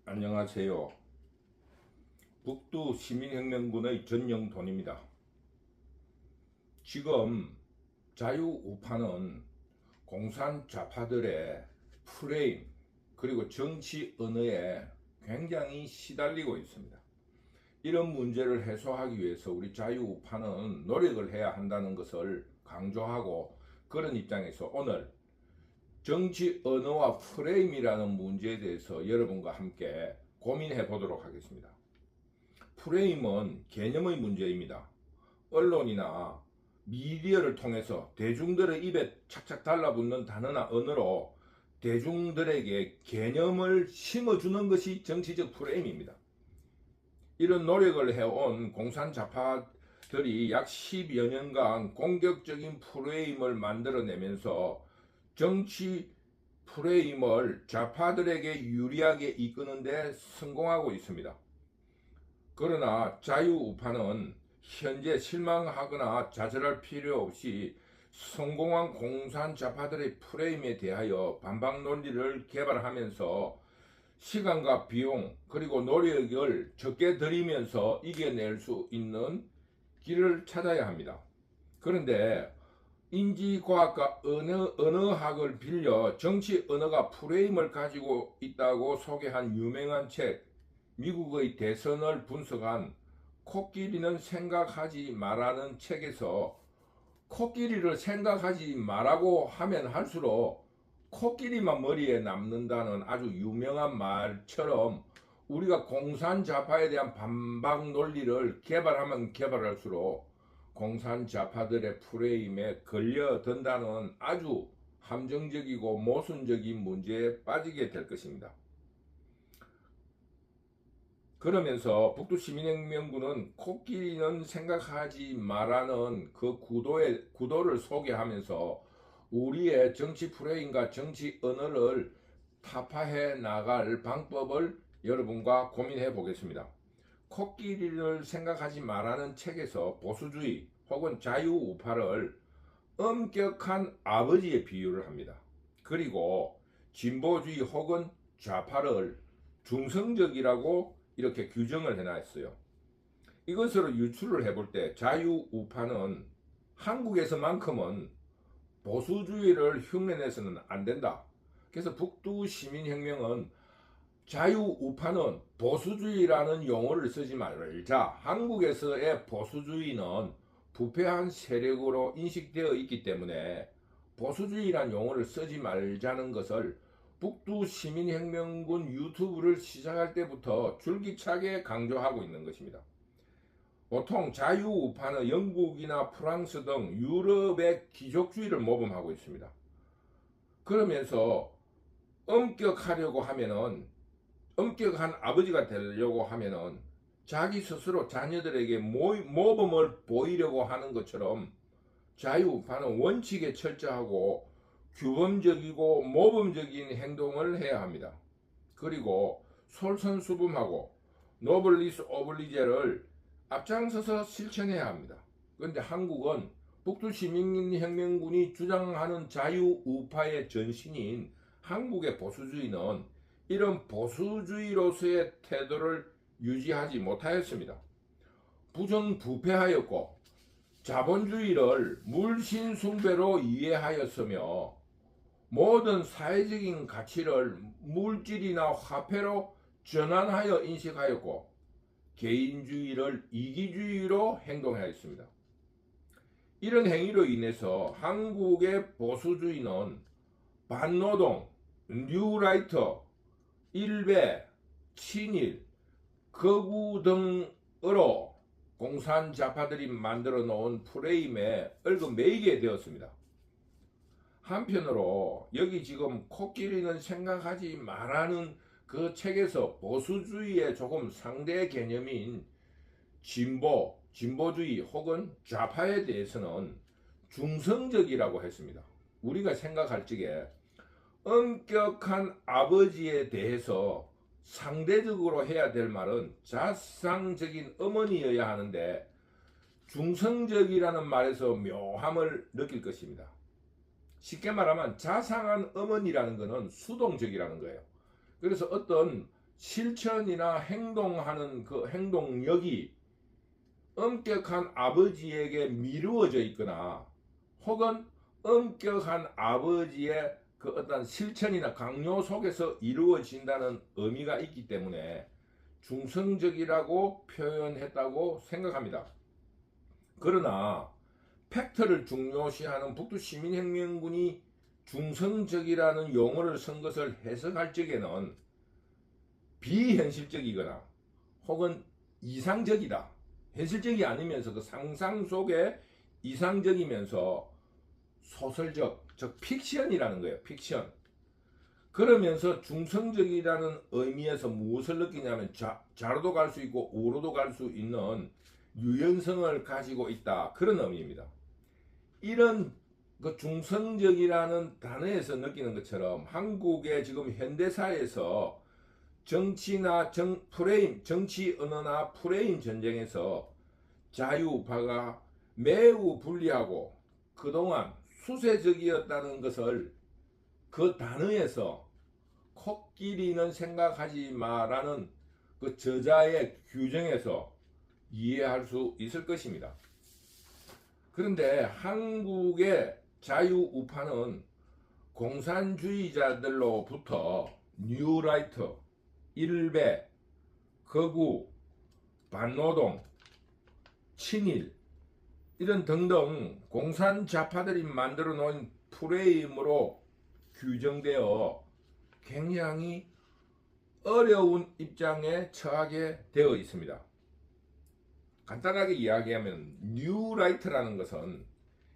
안녕하세요. 북두 시민혁명군의 전영돈입니다. 지금 자유우파는 공산 좌파들의 프레임 그리고 정치 언어에 굉장히 시달리고 있습니다. 이런 문제를 해소하기 위해서 우리 자유우파는 노력을 해야 한다는 것을 강조하고, 그런 입장에서 오늘 정치 언어와 프레임이라는 문제에 대해서 여러분과 함께 고민해 보도록 하겠습니다. 프레임은 개념의 문제입니다. 언론이나 미디어를 통해서 대중들의 입에 착착 달라붙는 단어나 언어로 대중들에게 개념을 심어주는 것이 정치적 프레임입니다. 이런 노력을 해온 공산좌파들이 약 10여 년간 공격적인 프레임을 만들어내면서 정치 프레임을 좌파들에게 유리하게 이끄는 데 성공하고 있습니다. 그러나 자유우파는 현재 실망하거나 좌절할 필요 없이 성공한 공산좌파들의 프레임에 대하여 반박 논리를 개발하면서 시간과 비용 그리고 노력을 적게 들이면서 이겨낼 수 있는 길을 찾아야 합니다. 그런데 인지과학과 언어학을 빌려 정치 언어가 프레임을 가지고 있다고 소개한 유명한 책, 미국의 대선을 분석한 코끼리는 생각하지 마라는 책에서 코끼리를 생각하지 마라고 하면 할수록 코끼리만 머리에 남는다는 아주 유명한 말처럼, 우리가 공산좌파에 대한 반박 논리를 개발하면 개발할수록 공산좌파들의 프레임에 걸려든다는 아주 함정적이고 모순적인 문제에 빠지게 될 것입니다. 그러면서 북두시민혁명군은 코끼리는 생각하지 마라는 그 구도를 소개하면서 우리의 정치 프레임과 정치 언어를 타파해 나갈 방법을 여러분과 고민해 보겠습니다. 코끼리를 생각하지 마라는 책에서 보수주의 혹은 자유우파를 엄격한 아버지의 비유를 합니다. 그리고 진보주의 혹은 좌파를 중성적이라고 이렇게 규정을 해놨어요. 이것으로 유추를 해볼 때 자유우파는 한국에서만큼은 보수주의를 흉내내서는 안 된다. 그래서 북두시민혁명은 자유우파는 보수주의라는 용어를 쓰지 말자. 한국에서의 보수주의는 부패한 세력으로 인식되어 있기 때문에 보수주의라는 용어를 쓰지 말자는 것을 북두시민혁명군 유튜브를 시작할 때부터 줄기차게 강조하고 있는 것입니다. 보통 자유우파는 영국이나 프랑스 등 유럽의 귀족주의를 모범하고 있습니다. 그러면서 엄격한 아버지가 되려고 하면은 자기 스스로 자녀들에게 모범을 보이려고 하는 것처럼 자유우파는 원칙에 철저하고 규범적이고 모범적인 행동을 해야 합니다. 그리고 솔선수범하고 노블리스 오블리제를 앞장서서 실천해야 합니다. 그런데 한국은 북두시민혁명군이 주장하는 자유우파의 전신인 한국의 보수주의는 이런 보수주의로서의 태도를 유지하지 못하였습니다. 부정부패하였고 자본주의를 물신숭배로 이해하였으며 모든 사회적인 가치를 물질이나 화폐로 전환하여 인식하였고 개인주의를 이기주의로 행동하였습니다. 이런 행위로 인해서 한국의 보수주의는 반노동, 뉴라이터, 일배, 친일, 거구 등으로 공산좌파들이 만들어 놓은 프레임에 얽매이게 되었습니다. 한편으로 여기 지금 코끼리는 생각하지 말라는 그 책에서 보수주의의 조금 상대 개념인 진보주의 혹은 좌파에 대해서는 중성적이라고 했습니다. 우리가 생각할 적에 엄격한 아버지에 대해서 상대적으로 해야 될 말은 자상적인 어머니여야 하는데 중성적이라는 말에서 묘함을 느낄 것입니다. 쉽게 말하면 자상한 어머니라는 것은 수동적이라는 거예요. 그래서 어떤 실천이나 행동하는 그 행동력이 엄격한 아버지에게 미루어져 있거나 혹은 엄격한 아버지의 그 어떤 실천이나 강요 속에서 이루어진다는 의미가 있기 때문에 중성적이라고 표현했다고 생각합니다. 그러나 팩트를 중요시하는 북두 시민혁명군이 중성적이라는 용어를 쓴 것을 해석할 적에는 비현실적이거나 혹은 이상적이다. 현실적이 아니면서 그 상상 속에 이상적이면서 소설적, 즉 픽션이라는 거예요. 픽션. 그러면서 중성적이라는 의미에서 무엇을 느끼냐면 좌로도 갈 수 있고 우로도 갈 수 있는 유연성을 가지고 있다. 그런 의미입니다. 이런 그 중성적이라는 단어에서 느끼는 것처럼 한국의 지금 현대사에서 정치나 정치 언어나 프레임 전쟁에서 자유파가 매우 불리하고 그동안 수세적이었다는 것을 그 단어에서 코끼리는 생각하지 마라는 그 저자의 규정에서 이해할 수 있을 것입니다. 그런데 한국의 자유우파는 공산주의자들로부터 뉴라이트, 일배, 거구, 반노동, 친일 이런 등등 공산좌파들이 만들어 놓은 프레임으로 규정되어 굉장히 어려운 입장에 처하게 되어 있습니다. 간단하게 이야기하면 뉴라이트라는 것은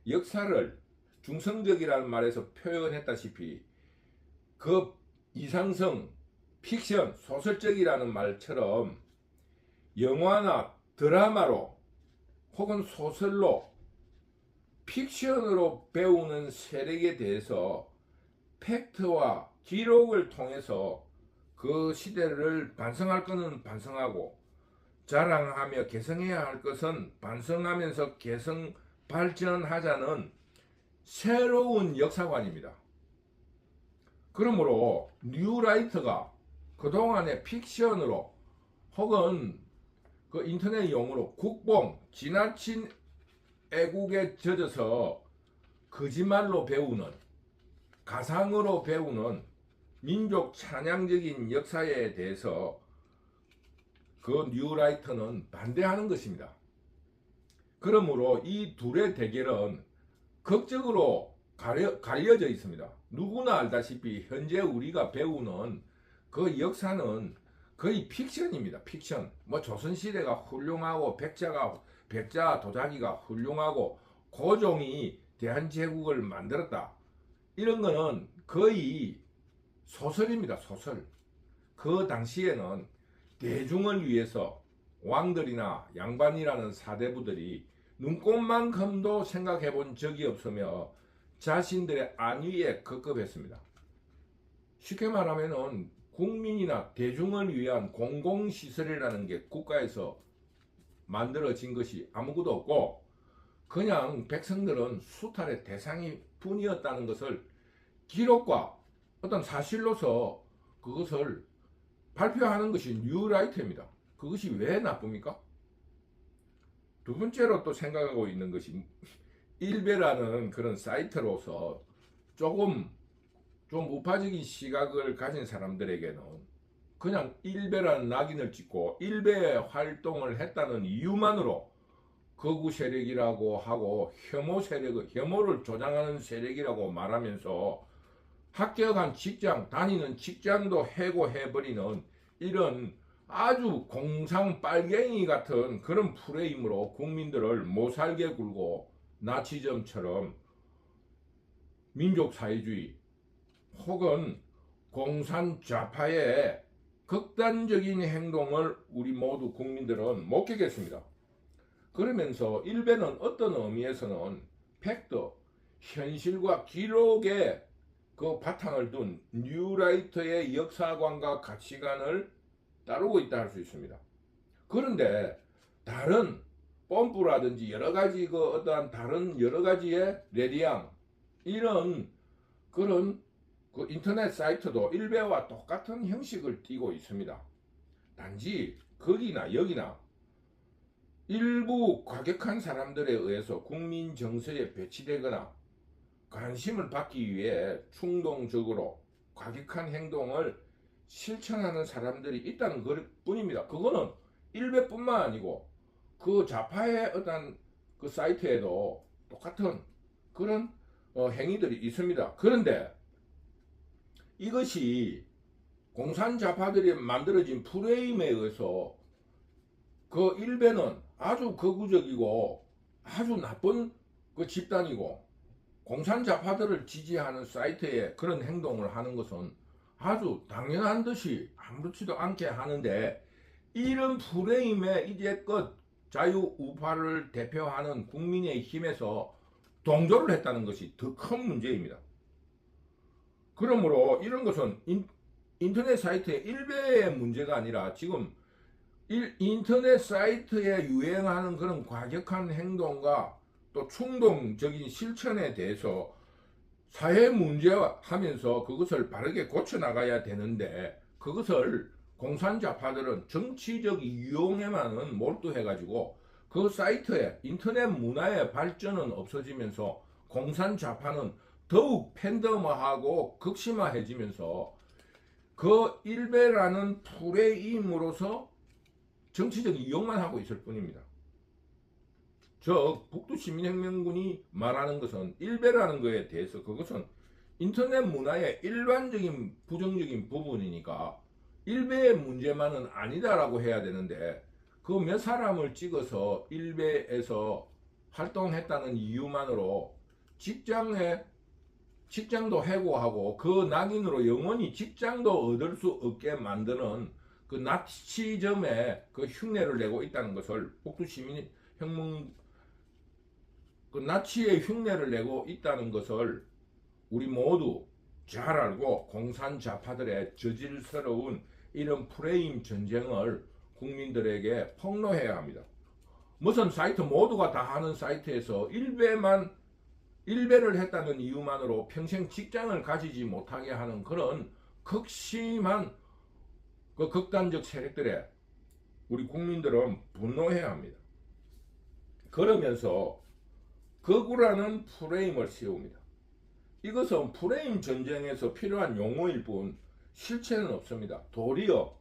역사를 중성적이라는 말에서 표현했다시피 그 이상성, 픽션, 소설적이라는 말처럼 영화나 드라마로 혹은 소설로 픽션으로 배우는 세력에 대해서 팩트와 기록을 통해서 그 시대를 반성할 것은 반성하고 자랑하며 개성해야 할 것은 반성하면서 개성 발전하자는 새로운 역사관입니다. 그러므로 뉴라이트가 그동안의 픽션으로 혹은 그 인터넷 용어로 국뽕, 지나친 애국에 젖어서 거짓말로 배우는, 가상으로 배우는 민족 찬양적인 역사에 대해서 그 뉴라이트는 반대하는 것입니다. 그러므로 이 둘의 대결은 극적으로 갈려져 있습니다. 누구나 알다시피 현재 우리가 배우는 그 역사는 거의 픽션입니다. 픽션. 뭐 조선시대가 훌륭하고 백자 도자기가 훌륭하고 고종이 대한제국을 만들었다. 이런 거는 거의 소설입니다. 소설. 그 당시에는 대중을 위해서 왕들이나 양반이라는 사대부들이 눈꼽만큼도 생각해 본 적이 없으며 자신들의 안위에 급급했습니다. 쉽게 말하면 국민이나 대중을 위한 공공시설이라는 게 국가에서 만들어진 것이 아무것도 없고 그냥 백성들은 수탈의 대상이 뿐이었다는 것을 기록과 어떤 사실로서 그것을 발표하는 것이 뉴라이트입니다. 그것이 왜 나쁩니까? 두 번째로 또 생각하고 있는 것이 일베라는 그런 사이트로서 조금 좀 우파적인 시각을 가진 사람들에게는 그냥 일베라는 낙인을 찍고 일베의 활동을 했다는 이유만으로 거구 세력이라고 하고 혐오를 조장하는 세력이라고 말하면서 합격한 직장, 다니는 직장도 해고해버리는 이런 아주 공상 빨갱이 같은 그런 프레임으로 국민들을 못살게 굴고 나치즘처럼 민족사회주의 혹은 공산좌파의 극단적인 행동을 우리 모두 국민들은 목격했습니다. 그러면서 일베는 어떤 의미에서는 팩트, 현실과 기록에 그 바탕을 둔 뉴라이트의 역사관과 가치관을 따르고 있다 할 수 있습니다. 그런데 다른 뽐뿌라든지 여러 가지 어떠한 다른 여러 가지의 레디앙 이런 그런 그 인터넷 사이트도 일베와 똑같은 형식을 띠고 있습니다. 단지 거기나 여기나 일부 과격한 사람들에 의해서 국민 정서에 배치되거나 관심을 받기 위해 충동적으로 과격한 행동을 실천하는 사람들이 있다는 것 뿐입니다. 그거는 일베뿐만 아니고 그 좌파의 어떤 그 사이트에도 똑같은 그런 행위들이 있습니다. 그런데 이것이 공산 좌파들이 만들어진 프레임에 의해서 그 일베는 아주 극우적이고 아주 나쁜 그 집단이고 공산 좌파들을 지지하는 사이트에 그런 행동을 하는 것은 아주 당연한 듯이 아무렇지도 않게 하는데, 이런 프레임에 이제껏 자유우파를 대표하는 국민의힘에서 동조를 했다는 것이 더 큰 문제입니다. 그러므로 이런 것은 인터넷 사이트의 일베의 문제가 아니라 지금 인터넷 사이트에 유행하는 그런 과격한 행동과 또 충동적인 실천에 대해서 사회 문제화하면서 그것을 바르게 고쳐나가야 되는데, 그것을 공산좌파들은 정치적 이용에만은 몰두해가지고 그 사이트에 인터넷 문화의 발전은 없어지면서 공산좌파는 더욱 팬덤화하고 극심화해지면서 그 일베라는 프레임으로서 정치적 이용만 하고 있을 뿐입니다. 저 북두 시민혁명군이 말하는 것은 일베라는 것에 대해서 그것은 인터넷 문화의 일반적인 부정적인 부분이니까 일베의 문제만은 아니다라고 해야 되는데, 그 몇 사람을 찍어서 일베에서 활동했다는 이유만으로 직장도 해고하고 그 낙인으로 영원히 직장도 얻을 수 없게 만드는 그 나치점에 그 흉내를 내고 있다는 것을 북두 시민혁명 그 나치의 흉내를 내고 있다는 것을 우리 모두 잘 알고 공산 좌파들의 저질스러운 이런 프레임 전쟁을 국민들에게 폭로해야 합니다. 무슨 사이트 모두가 다 하는 사이트에서 일베를 했다는 이유만으로 평생 직장을 가지지 못하게 하는 그런 극심한 그 극단적 세력들에 우리 국민들은 분노해야 합니다. 그러면서 극우라는 프레임을 세웁니다. 이것은 프레임 전쟁에서 필요한 용어일 뿐 실체는 없습니다. 도리어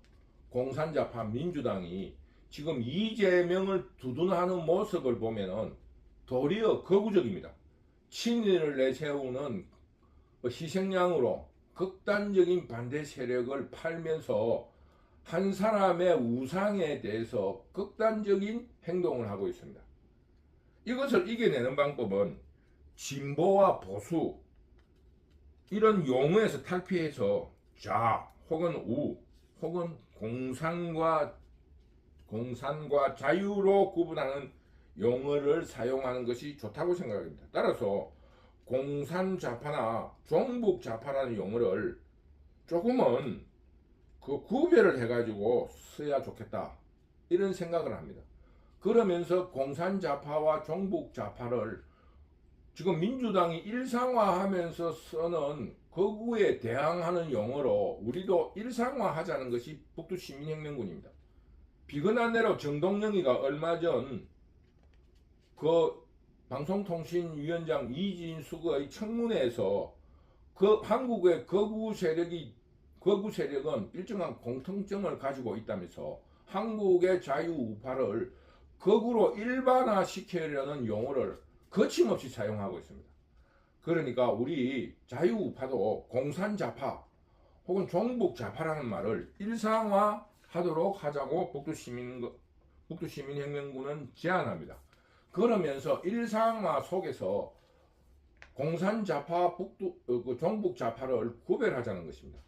공산좌파 민주당이 지금 이재명을 두둔하는 모습을 보면은 도리어 극우적입니다. 친일을 내세우는 희생양으로 극단적인 반대 세력을 팔면서 한 사람의 우상에 대해서 극단적인 행동을 하고 있습니다. 이것을 이겨내는 방법은 진보와 보수 이런 용어에서 탈피해서 좌 혹은 우 혹은 공산과 자유로 구분하는 용어를 사용하는 것이 좋다고 생각합니다. 따라서 공산좌파나 종북좌파라는 용어를 조금은 그 구별을 해가지고 써야 좋겠다 이런 생각을 합니다. 그러면서 공산좌파와 종북좌파를 지금 민주당이 일상화하면서 쓰는 거구에 대항하는 용어로 우리도 일상화하자는 것이 북두 시민혁명군입니다. 비근한 대로 정동영이가 얼마 전 그 방송통신위원장 이진숙의 청문회에서 그 한국의 거구 세력은 일정한 공통점을 가지고 있다면서 한국의 자유우파를 거꾸로 일반화시키려는 용어를 거침없이 사용하고 있습니다. 그러니까 우리 자유우파도 공산좌파 혹은 종북좌파라는 말을 일상화하도록 하자고 북두 시민혁명군은 제안합니다. 그러면서 일상화 속에서 공산좌파, 종북좌파를 구별하자는 것입니다.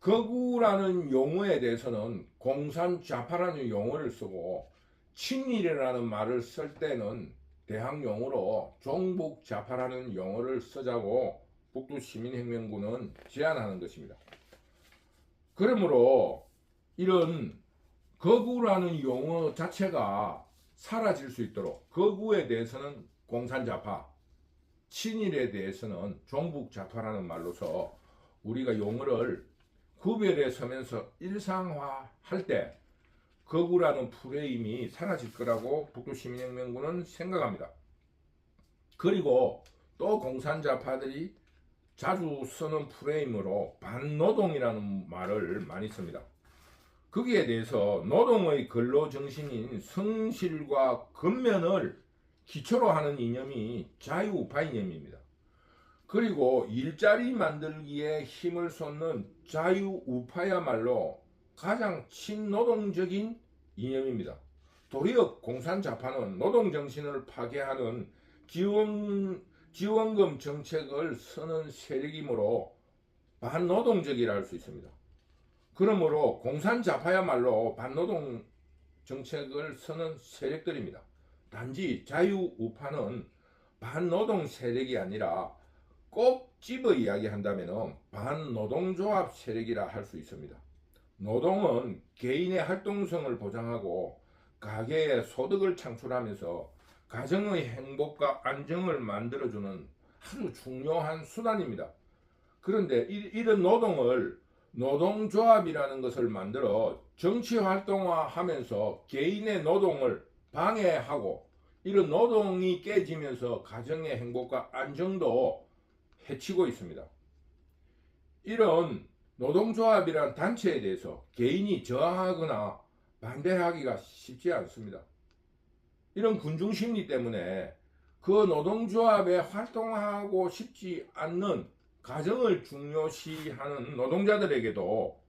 거구라는 용어에 대해서는 공산좌파라는 용어를 쓰고, 친일이라는 말을 쓸 때는 대항용어로 종북좌파라는 용어를 쓰자고 북두 시민혁명군은 제안하는 것입니다. 그러므로 이런 거구라는 용어 자체가 사라질 수 있도록 거구에 대해서는 공산좌파, 친일에 대해서는 종북좌파라는 말로서 우리가 용어를 구별해 서면서 일상화할 때 거구라는 프레임이 사라질 거라고 북두시민혁명군은 생각합니다. 그리고 또 공산좌파들이 자주 쓰는 프레임으로 반노동이라는 말을 많이 씁니다. 거기에 대해서 노동의 근로정신인 성실과 근면을 기초로 하는 이념이 자유우파 이념입니다. 그리고 일자리 만들기에 힘을 쏟는 자유우파야말로 가장 친노동적인 이념입니다. 도리어 공산좌파는 노동정신을 파괴하는 지원금 정책을 쓰는 세력이므로 반노동적이라 할 수 있습니다. 그러므로 공산좌파야말로 반노동 정책을 쓰는 세력들입니다. 단지 자유우파는 반노동 세력이 아니라 꼭 집어 이야기한다면 반노동조합 세력이라 할 수 있습니다. 노동은 개인의 활동성을 보장하고 가계의 소득을 창출하면서 가정의 행복과 안정을 만들어주는 아주 중요한 수단입니다. 그런데 이런 노동을 노동조합이라는 것을 만들어 정치활동화하면서 개인의 노동을 방해하고 이런 노동이 깨지면서 가정의 행복과 안정도 해치고 있습니다. 이런 노동조합이란 단체에 대해서 개인이 저항하거나 반대하기가 쉽지 않습니다. 이런 군중심리 때문에 그 노동조합에 활동하고 싶지 않는 가정을 중요시하는 노동자들에게도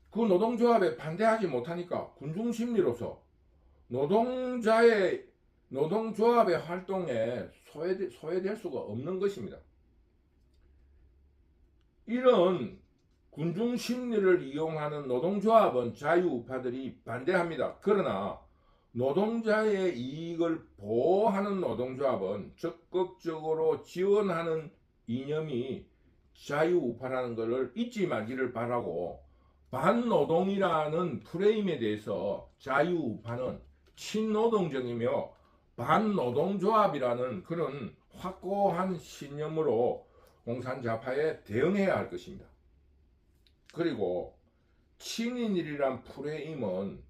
그 노동조합에 반대하지 못하니까 군중심리로서 노동조합의 활동에 소외될 수가 없는 것입니다. 이런 군중심리를 이용하는 노동조합은 자유우파들이 반대합니다. 그러나 노동자의 이익을 보호하는 노동조합은 적극적으로 지원하는 이념이 자유우파라는 것을 잊지 말기를 바라고 반노동이라는 프레임에 대해서 자유우파는 친노동적이며 반노동조합이라는 그런 확고한 신념으로 공산좌파에 대응해야 할 것입니다. 그리고 친인이란 프레임은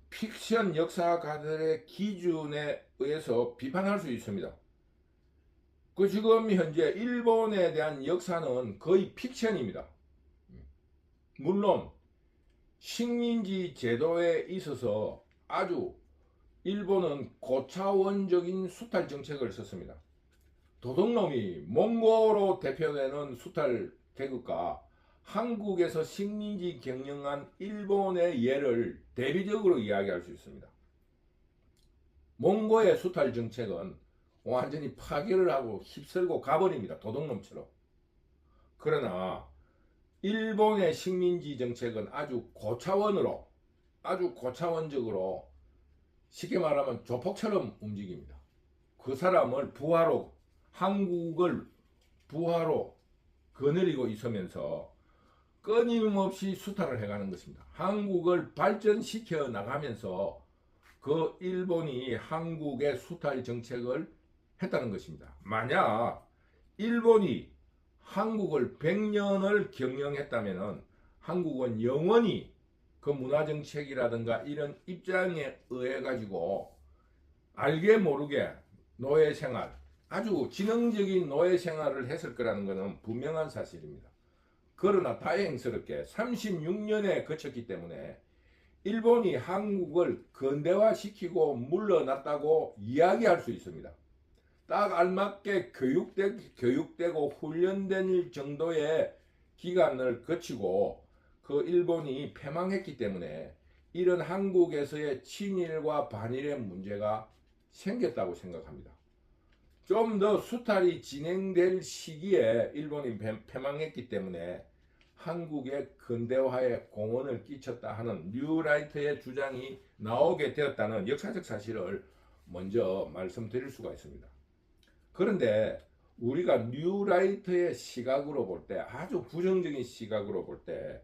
픽션 역사가들의 기준에 의해서 비판할 수 있습니다. 지금 현재 일본에 대한 역사는 거의 픽션입니다. 물론 식민지 제도에 있어서 아주 일본은 고차원적인 수탈 정책을 썼습니다. 도둑놈이 몽고로 대표되는 수탈 계급과 한국에서 식민지 경영한 일본의 예를 대비적으로 이야기할 수 있습니다. 몽고의 수탈 정책은 완전히 파괴를 하고 휩쓸고 가버립니다. 도둑놈처럼. 그러나 일본의 식민지 정책은 아주 고차원적으로 쉽게 말하면 조폭처럼 움직입니다. 그 사람을 한국을 부하로 거느리고 있으면서 끊임없이 수탈을 해가는 것입니다. 한국을 발전시켜 나가면서 그 일본이 한국의 수탈 정책을 했다는 것입니다. 만약 일본이 한국을 100년을 경영했다면 한국은 영원히 그 문화정책이라든가 이런 입장에 의해 가지고 알게 모르게 노예생활, 아주 지능적인 노예생활을 했을 거라는 것은 분명한 사실입니다. 그러나 다행스럽게 36년에 거쳤기 때문에 일본이 한국을 근대화시키고 물러났다고 이야기할 수 있습니다. 딱 알맞게 교육되고 훈련된 정도의 기간을 거치고 그 일본이 패망했기 때문에 이런 한국에서의 친일과 반일의 문제가 생겼다고 생각합니다. 좀 더 수탈이 진행될 시기에 일본이 패망했기 때문에 한국의 근대화에 공헌을 끼쳤다 하는 뉴라이트의 주장이 나오게 되었다는 역사적 사실을 먼저 말씀드릴 수가 있습니다. 그런데 우리가 뉴라이트의 시각으로 볼 때, 아주 부정적인 시각으로 볼 때,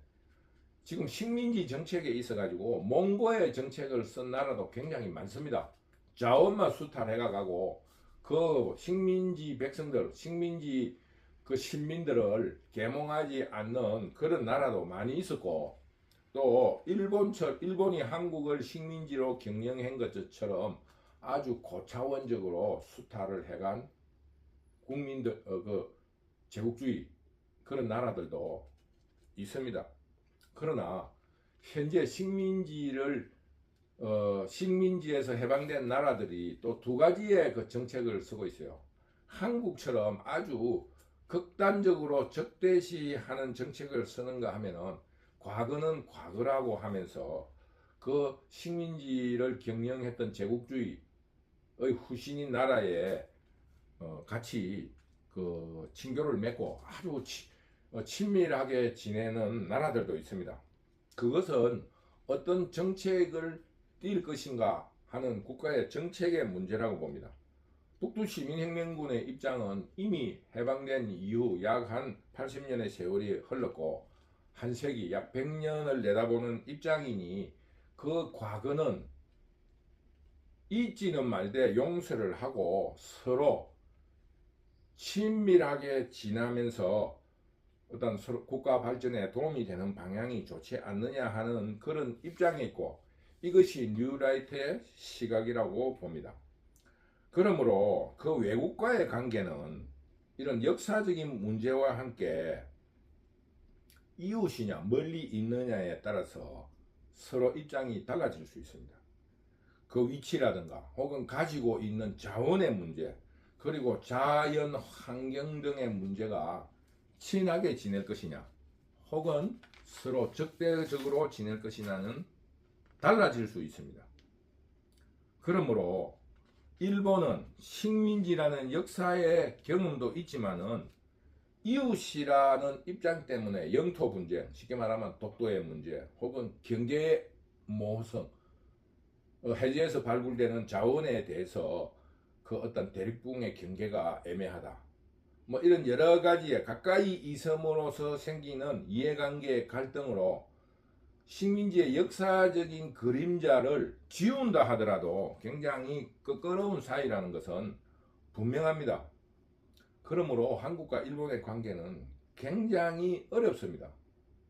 지금 식민지 정책에 있어 가지고 몽고의 정책을 쓴 나라도 굉장히 많습니다. 자원만 수탈해가고 그 식민지 백성들, 식민지 그 신민들을 계몽하지 않는 그런 나라도 많이 있었고, 또 일본이 한국을 식민지로 경영한 것처럼 아주 고차원적으로 수탈을 해간 국민들 그 제국주의 그런 나라들도 있습니다. 그러나 현재 식민지에서 해방된 나라들이 또 두 가지의 그 정책을 쓰고 있어요. 한국처럼 아주 극단적으로 적대시하는 정책을 쓰는가 하면은 과거는 과거라고 하면서 그 식민지를 경영했던 제국주의의 후신인 나라에 같이 그 친교를 맺고 아주 친밀하게 지내는 나라들도 있습니다. 그것은 어떤 정책을 띌 것인가 하는 국가의 정책의 문제라고 봅니다. 북두시민혁명군의 입장은 이미 해방된 이후 약 한 80년의 세월이 흘렀고 한 세기 약 100년을 내다보는 입장이니 그 과거는 잊지는 말되 용서를 하고 서로 친밀하게 지나면서 어떤 국가 발전에 도움이 되는 방향이 좋지 않느냐 하는 그런 입장이 있고, 이것이 뉴라이트의 시각이라고 봅니다. 그러므로 그 외국과의 관계는 이런 역사적인 문제와 함께 이웃이냐 멀리 있느냐에 따라서 서로 입장이 달라질 수 있습니다. 그 위치라든가 혹은 가지고 있는 자원의 문제, 그리고 자연 환경 등의 문제가 친하게 지낼 것이냐 혹은 서로 적대적으로 지낼 것이냐는 달라질 수 있습니다. 그러므로 일본은 식민지라는 역사의 경험도 있지만은 이웃이라는 입장 때문에 영토 분쟁, 쉽게 말하면 독도의 문제 혹은 경제의 모호성, 해저에서 발굴되는 자원에 대해서 그 어떤 대립국의 경계가 애매하다, 뭐 이런 여러 가지의 가까이 있음으로써 생기는 이해관계의 갈등으로 식민지의 역사적인 그림자를 지운다 하더라도 굉장히 끄끄러운 사이라는 것은 분명합니다. 그러므로 한국과 일본의 관계는 굉장히 어렵습니다.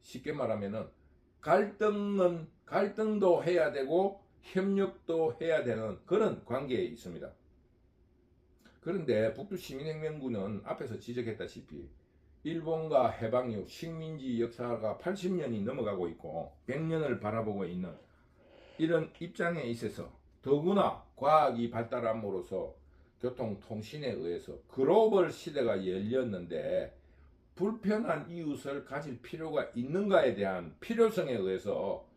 쉽게 말하면은 갈등도 해야 되고 협력도 해야 되는 그런 관계에 있습니다. 그런데 북두시민혁명군은 앞에서 지적했다시피 일본과 해방 이후 식민지 역사가 80년이 넘어가고 있고 100년을 바라보고 있는 이런 입장에 있어서 더구나 과학이 발달함으로써 교통, 통신에 의해서 글로벌 시대가 열렸는데 불편한 이웃을 가질 필요가 있는가에 대한 필요성에 의해서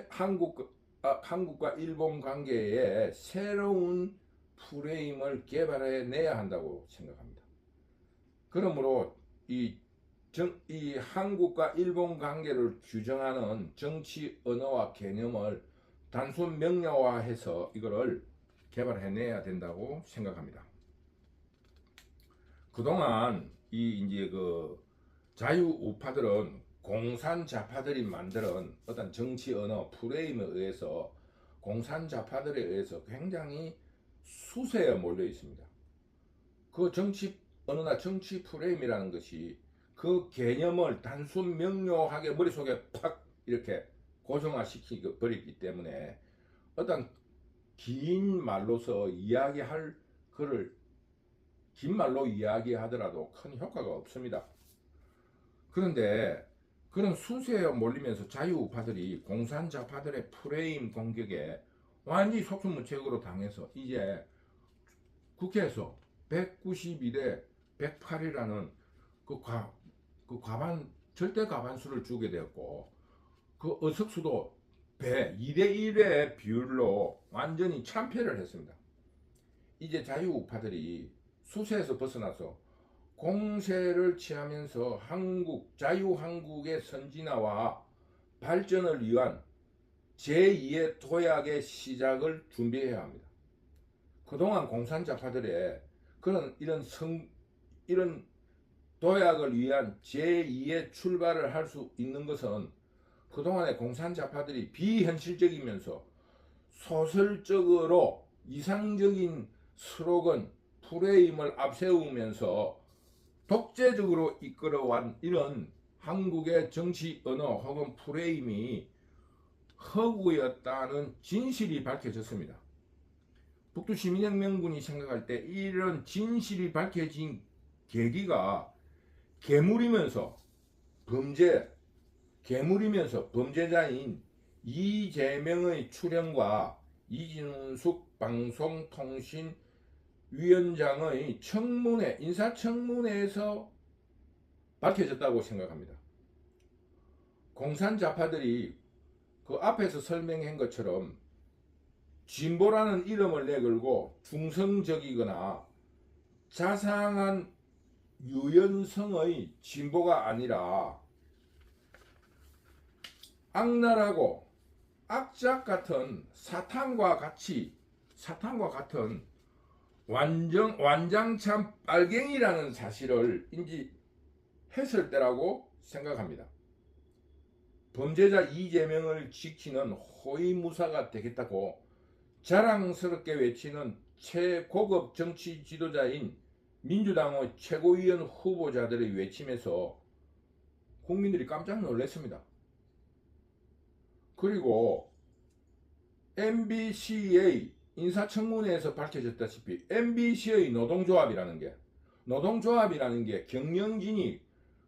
한국과 일본 관계에 새로운 프레임을 개발해내야 한다고 생각합니다. 그러므로 이 한국과 일본 관계를 규정하는 정치 언어와 개념을 단순 명료화해서 이거를 개발해내야 된다고 생각합니다. 그동안 이제 그 자유우파들은 공산자파들이 만드는 어떤 정치 언어 프레임에 의해서 공산자파들에 의해서 굉장히 수세에 몰려 있습니다. 그 정치 언어나 정치 프레임이라는 것이 그 개념을 단순 명료하게 머릿속에 팍 이렇게 고정화시켜 버리기 때문에 어떤 긴 말로서 이야기할 그를 긴 말로 이야기하더라도 큰 효과가 없습니다. 그런데 그런 수세에 몰리면서 자유우파들이 공산자파들의 프레임 공격에 완전히 속수무책으로 당해서 이제 국회에서 192대 108이라는 그 절대 과반수를 주게 되었고, 그 의석수도 2대1의 비율로 완전히 참패를 했습니다. 이제 자유우파들이 수세에서 벗어나서 공세를 취하면서 자유한국의 선진화와 발전을 위한 제2의 도약의 시작을 준비해야 합니다. 그동안 공산자파들의 이런 도약을 위한 제2의 출발을 할 수 있는 것은 그동안의 공산자파들이 비현실적이면서 소설적으로 이상적인 슬로건, 프레임을 앞세우면서 독재적으로 이끌어온 이런 한국의 정치 언어 혹은 프레임이 허구였다는 진실이 밝혀졌습니다. 북두시민혁명군이 생각할 때 이런 진실이 밝혀진 계기가 괴물이면서 범죄자인 이재명의 출현과 이진숙 방송통신위원장의 인사청문회에서 밝혀졌다고 생각합니다. 공산좌파들이 그 앞에서 설명한 것처럼 진보라는 이름을 내걸고 중성적이거나 자상한 유연성의 진보가 아니라 악랄하고 악작 같은 사탄과 같은 완장참 빨갱이라는 사실을 인지했을 때라고 생각합니다. 범죄자 이재명을 지키는 호위무사가 되겠다고 자랑스럽게 외치는 최고급 정치 지도자인 민주당의 최고위원 후보자들의 외침에서 국민들이 깜짝 놀랐습니다. 그리고 MBC의 인사청문회에서 밝혀졌다시피 MBC의 노동조합이라는 게 경영진이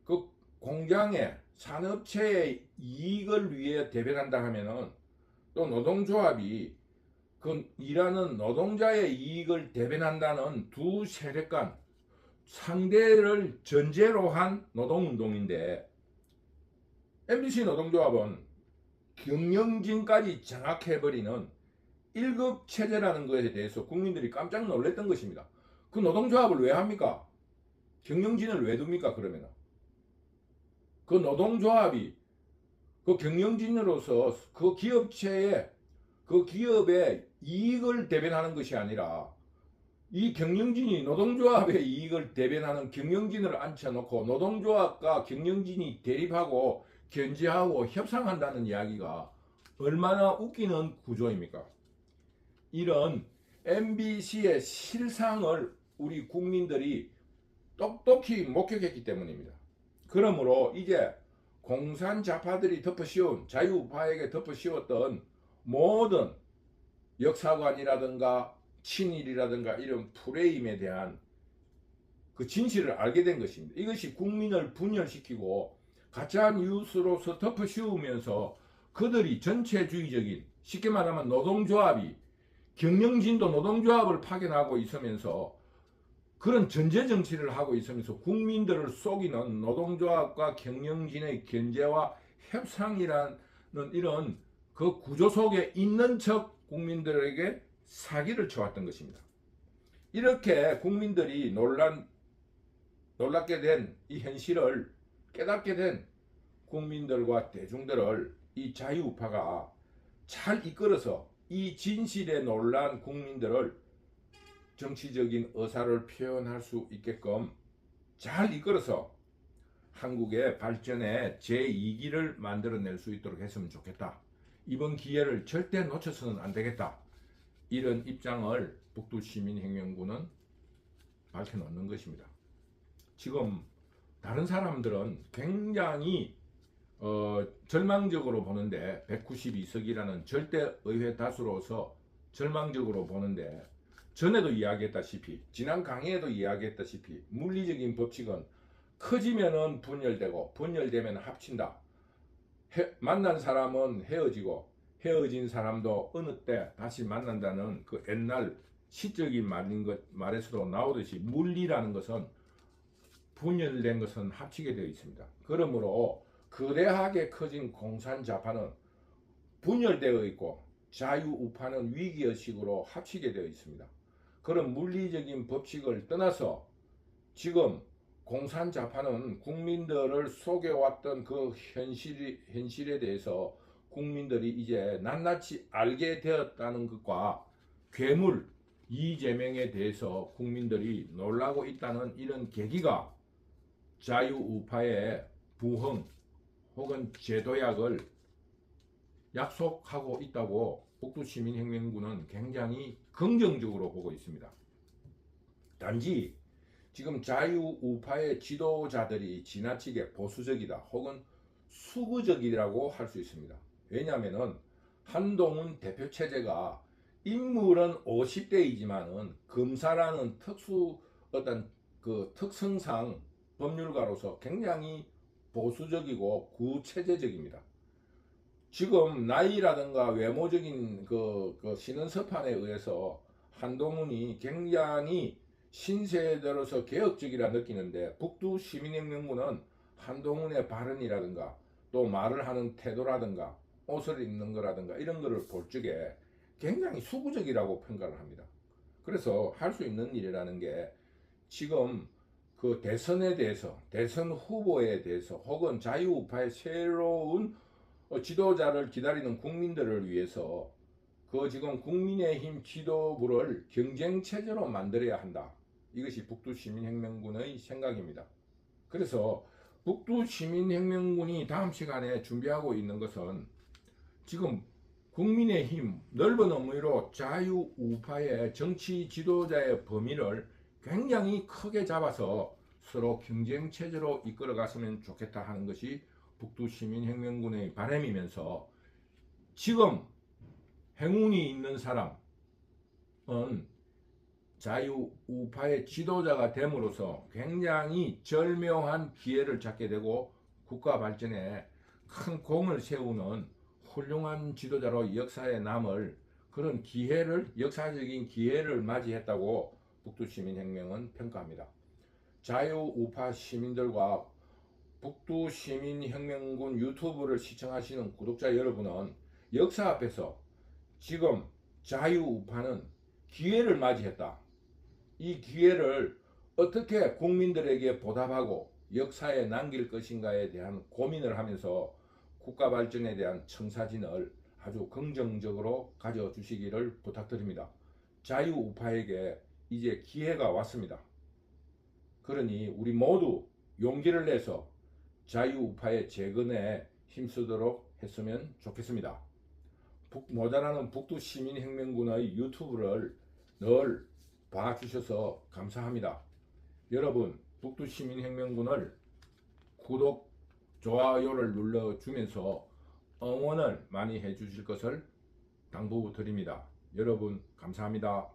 그 공장의 산업체의 이익을 위해 대변한다 하면은 또 노동조합이 그 일하는 노동자의 이익을 대변한다는 두 세력 간 상대를 전제로 한 노동운동인데 MBC 노동조합은 경영진까지 장악해버리는 1급 체제라는 것에 대해서 국민들이 깜짝 놀랐던 것입니다. 그 노동조합을 왜 합니까? 경영진을 왜 둡니까? 그러면 그 노동조합이 그 경영진으로서 그 기업의 이익을 대변하는 것이 아니라 이 경영진이 노동조합의 이익을 대변하는 경영진을 앉혀놓고 노동조합과 경영진이 대립하고 견제하고 협상한다는 이야기가 얼마나 웃기는 구조입니까? 이런 MBC의 실상을 우리 국민들이 똑똑히 목격했기 때문입니다. 그러므로 이제 공산좌파들이 덮어씌운 자유우파에게 덮어씌웠던 모든 역사관이라든가 친일이라든가 이런 프레임에 대한 그 진실을 알게 된 것입니다. 이것이 국민을 분열시키고 가짜 뉴스로서 덮어씌우면서 그들이 전체주의적인, 쉽게 말하면 노동조합이, 경영진도 노동조합을 파견하고 있으면서 그런 전제정치를 하고 있으면서 국민들을 속이는 노동조합과 경영진의 견제와 협상이라는 이런 그 구조 속에 있는 척 국민들에게 사기를 쳐왔던 것입니다. 이렇게 국민들이 놀랍게 된 이 현실을 깨닫게 된 국민들과 대중들을 이 자유우파가 잘 이끌어서 이 진실에 놀란 국민들을 정치적인 의사를 표현할 수 있게끔 잘 이끌어서 한국의 발전의 제2기를 만들어낼 수 있도록 했으면 좋겠다. 이번 기회를 절대 놓쳐서는 안 되겠다. 이런 입장을 북두시민혁명군은 밝혀놓는 것입니다. 지금 다른 사람들은 굉장히 절망적으로 보는데 192석이라는 절대 의회 다수로서 절망적으로 보는데 전에도 이야기했다시피 지난 강의에도 이야기했다시피 물리적인 법칙은 커지면은 분열되고 분열되면 합친다. 만난 사람은 헤어지고 헤어진 사람도 어느 때 다시 만난다는 그 옛날 시적인 말에서도 나오듯이 물리라는 것은 분열된 것은 합치게 되어 있습니다. 그러므로 거대하게 커진 공산좌파는 분열되어 있고 자유우파는 위기의식으로 합치게 되어 있습니다. 그런 물리적인 법칙을 떠나서 지금 공산좌파는 국민들을 속여왔던 그 현실에 대해서 국민들이 이제 낱낱이 알게 되었다는 것과 괴물 이재명에 대해서 국민들이 놀라고 있다는 이런 계기가 자유우파의 부흥 혹은 제도약을 약속하고 있다고 북두시민혁명군은 굉장히 긍정적으로 보고 있습니다. 단지 지금 자유우파의 지도자들이 지나치게 보수적이다 혹은 수구적이라고 할 수 있습니다. 왜냐하면 한동훈 대표 체제가 인물은 50대이지만은 검사라는 특수 어떤 그 특성상 법률가로서 굉장히 보수적이고 구체제적입니다. 지금 나이라든가 외모적인 그 신원서판에 의해서 한동훈이 굉장히 신세대로서 개혁적이라 느끼는데 북두 시민혁명군은 한동훈의 발언이라든가 또 말을 하는 태도라든가 옷을 입는 거라든가 이런 거를 볼 적에 굉장히 수구적이라고 평가를 합니다. 그래서 할 수 있는 일이라는 게 지금 그 대선에 대해서 대선 후보에 대해서 혹은 자유우파의 새로운 지도자를 기다리는 국민들을 위해서 그 지금 국민의힘 지도부를 경쟁체제로 만들어야 한다. 이것이 북두시민혁명군의 생각입니다. 그래서 북두시민혁명군이 다음 시간에 준비하고 있는 것은 지금 국민의힘 넓은 의미로 자유우파의 정치 지도자의 범위를 굉장히 크게 잡아서 서로 경쟁체제로 이끌어갔으면 좋겠다 하는 것이 북두시민혁명군의 바람이면서 지금 행운이 있는 사람은 자유우파의 지도자가 됨으로써 굉장히 절묘한 기회를 잡게 되고 국가 발전에 큰 공을 세우는 훌륭한 지도자로 역사에 남을 그런 기회를 역사적인 기회를 맞이했다고 북두시민혁명은 평가합니다. 자유우파 시민들과 북두시민혁명군 유튜브를 시청하시는 구독자 여러분은 역사 앞에서 지금 자유우파는 기회를 맞이했다. 이 기회를 어떻게 국민들에게 보답하고 역사에 남길 것인가에 대한 고민을 하면서 국가 발전에 대한 청사진을 아주 긍정적으로 가져주시기를 부탁드립니다. 자유우파에게 이제 기회가 왔습니다. 그러니 우리 모두 용기를 내서 자유우파의 재건에 힘쓰도록 했으면 좋겠습니다. 모자라는 북두시민혁명군의 유튜브를 늘 봐주셔서 감사합니다. 여러분 북두시민혁명군을 구독, 좋아요를 눌러주면서 응원을 많이 해주실 것을 당부드립니다. 여러분 감사합니다.